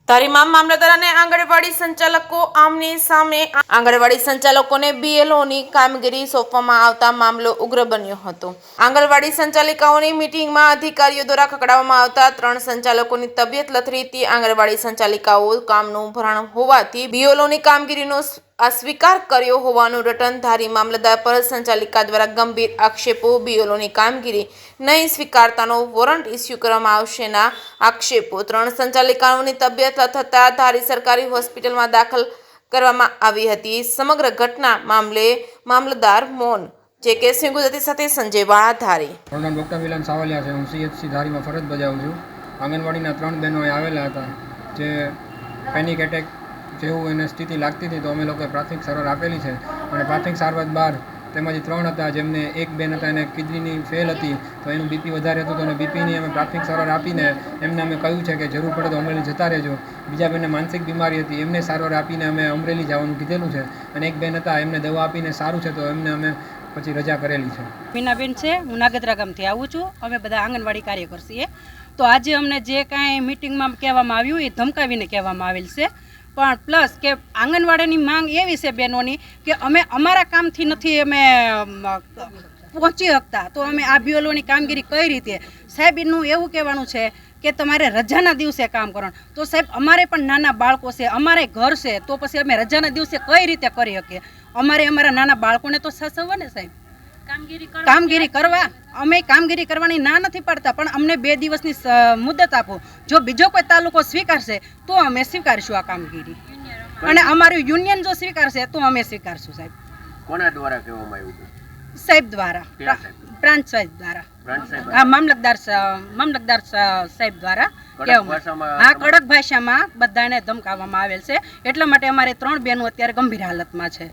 ધારીમાં મામલતદાર અને આંગણવાડી સંચાલકો આમની સામે આંગણવાડી સંચાલકોને બીએલઓની કામગીરી સોંપવામાં આવતા મામલો ઉગ્ર બન્યો હતો। આંગણવાડી સંચાલિકાઓની મીટિંગમાં અધિકારીઓ દ્વારા ખકડાવવામાં આવતા 3 સંચાલકોની તબિયત લથડીથી આંગણવાડી સંચાલિકાઓ કામનું ભરણ હોવાથી બીએલઓની કામગીરીનો अस्वीकार કર્યો હોવાનું રટન ધારી મામલતદાર પર સંચાલિકા દ્વારા ગંભીર આક્ષેપો બીએલઓની કામગીરી નહીં સ્વીકારતાનો વોરંટ ઇસ્યુ કરવામાં આવશેના આક્ષેપો 3 સંચાલિકાઓની તબિયત લથડતા ધારી સરકારી હોસ્પિટલમાં દાખલ કરવામાં આવી હતી। સમગ્ર ઘટના મામલે મામલતદાર મોન જે.કે. સિંહ ગુજરાતી સાથે સંજય વાળા ધારી। મારું નામ ડૉક્ટર વિલાન સાવલિયા છે। હું સીએચસી ધારીમાં ફરજ બજાવું છું। આંગણવાડીના 3 બહેનો આવેલા હતા જે પેનિક એટેક જેવું એને સ્થિતિ લાગતી હતી, તો અમે લોકોએ પ્રાથમિક સારવાર આપેલી છે અને પ્રાથમિક સારવાર બાદ તેમાંથી 3 હતા જેમને એક બેન હતા એને કિડનીની ફેલ હતી, તો એનું બીપી વધારે હતું, તો એને બીપીની અમે પ્રાથમિક સારવાર આપીને એમને અમે કહ્યું છે કે જરૂર પડે તો અમરેલી જતા રહેજો। બીજા બેનને માનસિક બીમારી હતી, એમને સારવાર આપીને અમે અમરેલી જવાનું કીધેલું છે અને એક બેન હતા એમને દવા આપીને સારું છે, તો એમને અમે પછી રજા કરેલી છે। મીનાબેન છે, હું નાગદરા ગામથી આવું છું। અમે બધા આંગણવાડી કાર્યકર છીએ। તો આજે અમને જે કાંઈ મિટિંગમાં કહેવામાં આવ્યું એ ધમકાવીને કહેવામાં આવેલ છે, પણ પ્લસ કે આંગણવાડીની માંગ એવી છે બહેનોની કે અમે અમારા કામથી નથી અમે પહોંચી શકતા, તો અમે આ બીએલઓની કામગીરી કઈ રીતે? સાહેબ એનું એવું કહેવાનું છે કે તમારે રજાના દિવસે કામ કરવાનું। તો સાહેબ અમારે પણ નાના બાળકો છે, અમારે ઘર છે, તો પછી અમે રજાના દિવસે કઈ રીતે કરી શકીએ? અમારે અમારા નાના બાળકોને તો સાચવવા ને સાહેબ, કામગીરી કરવા અમે કામગીરી કરવાની ના નથી પાડતા, પણ અમને 2 દિવસની મુદત આપો। જો બીજો કોઈ તાલુકો સ્વીકારશે તો અમે સ્વીકારશું આ કામગીરી, અને અમારું યુનિયન જો સ્વીકારશે તો અમે સ્વીકારશું સાહેબ। કોના દ્વારા કહેવામાં આવ્યું હતું? સાહેબ દ્વારા, પ્રાંત સાહેબ દ્વારા, હા મામલતદાર સાહેબ દ્વારા કહેવામાં, હા કડક ભાષામાં બધાને ધમકાવવામાં આવેલ છે। એટલા માટે અમારે 3 બહેનો અત્યારે ગંભીર હાલતમાં છે।